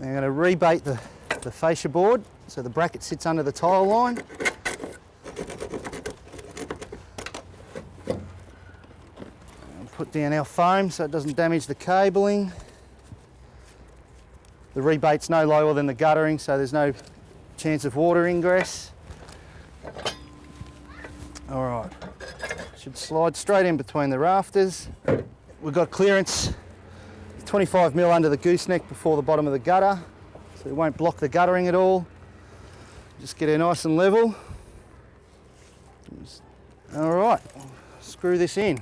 I'm going to rebait the fascia board so the bracket sits under the tile line. And put down our foam so it doesn't damage the cabling. The rebate's no lower than the guttering, so there's no chance of water ingress. All right, should slide straight in between the rafters. We've got clearance 25mm under the gooseneck before the bottom of the gutter, so it won't block the guttering at all. Just get it nice and level. All right, screw this in.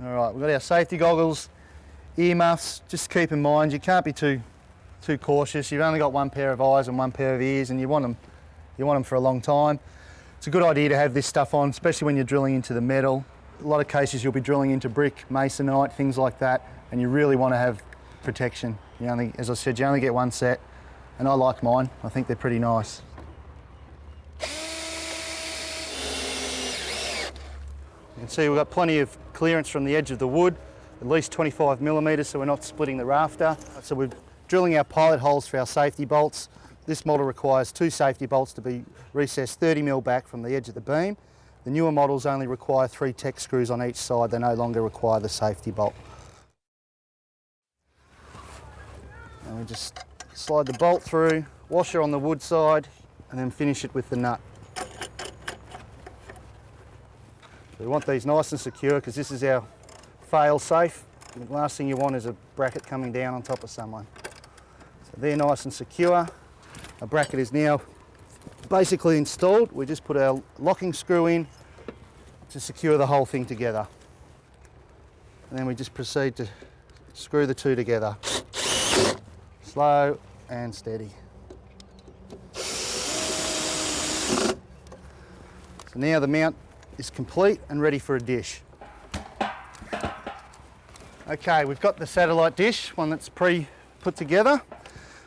All right, we've got our safety goggles, earmuffs. Just keep in mind you can't be too cautious. You've only got one pair of eyes and one pair of ears, and you want them for a long time. It's a good idea to have this stuff on, especially when you're drilling into the metal. A lot of cases you'll be drilling into brick, masonite, things like that, and you really want to have protection. As I said, you only get one set, and I like mine. I think they're pretty nice. You can see we've got plenty of clearance from the edge of the wood, at least 25mm, so we're not splitting the rafter. So we're drilling our pilot holes for our safety bolts. This model requires 2 safety bolts to be recessed 30mm back from the edge of the beam. The newer models only require 3 Tech screws on each side. They no longer require the safety bolt. And we just slide the bolt through, washer on the wood side, and then finish it with the nut. So we want these nice and secure because this is our fail safe. The last thing you want is a bracket coming down on top of someone. So they're nice and secure. Our bracket is now basically installed. We just put our locking screw in to secure the whole thing together. And then we just proceed to screw the two together. Slow and steady. So now the mount is complete and ready for a dish. Okay, we've got the satellite dish, one that's pre-put together.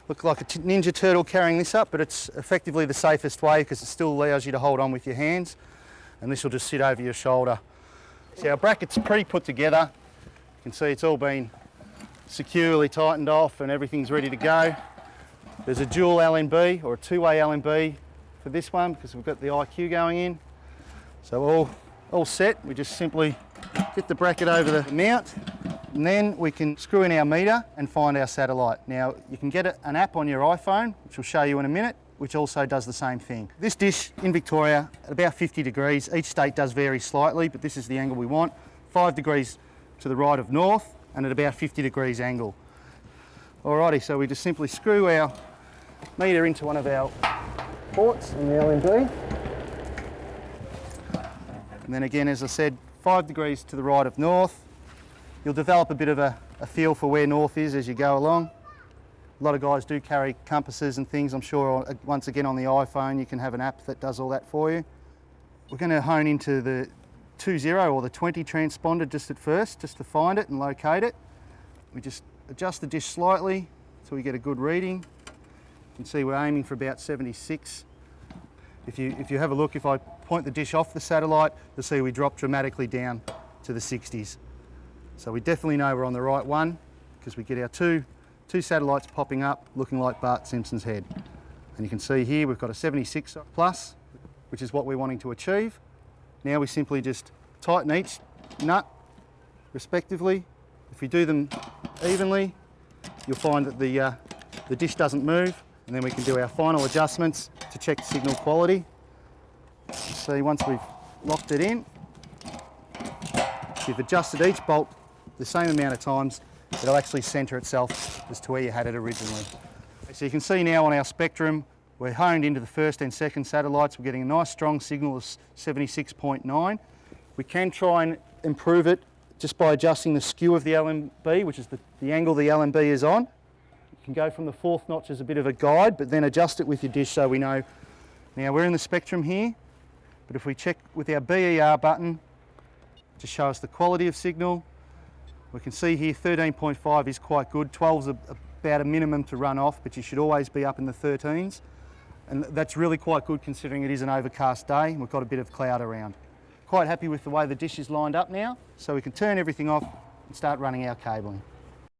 Look like a Ninja Turtle carrying this up, but it's effectively the safest way because it still allows you to hold on with your hands, and this will just sit over your shoulder. So our bracket's pre-put together. You can see it's all been securely tightened off and everything's ready to go. There's a dual LNB or a two-way LNB for this one because we've got the IQ going in. So all set. We just simply fit the bracket over the mount, and then we can screw in our meter and find our satellite. Now, you can get an app on your iPhone, which we'll show you in a minute, which also does the same thing. This dish in Victoria, at about 50 degrees, each state does vary slightly, but this is the angle we want. 5 degrees to the right of north, and at about 50 degrees angle. Alrighty, so we just simply screw our meter into one of our ports in the LNB. And then again, as I said, 5 degrees to the right of north. You'll develop a bit of a feel for where north is as you go along. A lot of guys do carry compasses and things. I'm sure once again on the iPhone you can have an app that does all that for you. We're going to hone into the 20 or the 20 transponder just at first, just to find it and locate it. We just adjust the dish slightly so we get a good reading. You can see we're aiming for about 76. If you have a look, if I point the dish off the satellite, you'll see we drop dramatically down to the 60s. So we definitely know we're on the right one because we get our two satellites popping up looking like Bart Simpson's head. And you can see here we've got a 76 plus, which is what we're wanting to achieve. Now we simply just tighten each nut respectively. If we do them evenly, you'll find that the dish doesn't move, and then we can do our final adjustments to check the signal quality. See, once we've locked it in, you've adjusted each bolt the same amount of times, it'll actually centre itself as to where you had it originally. So you can see now on our spectrum, we're honed into the first and second satellites. We're getting a nice strong signal of 76.9. We can try and improve it just by adjusting the skew of the LNB, which is the angle the LNB is on. You can go from the 4th notch as a bit of a guide, but then adjust it with your dish so we know. Now we're in the spectrum here, but if we check with our BER button to show us the quality of signal, we can see here 13.5 is quite good. 12 is about a minimum to run off, but you should always be up in the 13s. And that's really quite good considering it is an overcast day and we've got a bit of cloud around. Quite happy with the way the dish is lined up now, so we can turn everything off and start running our cabling.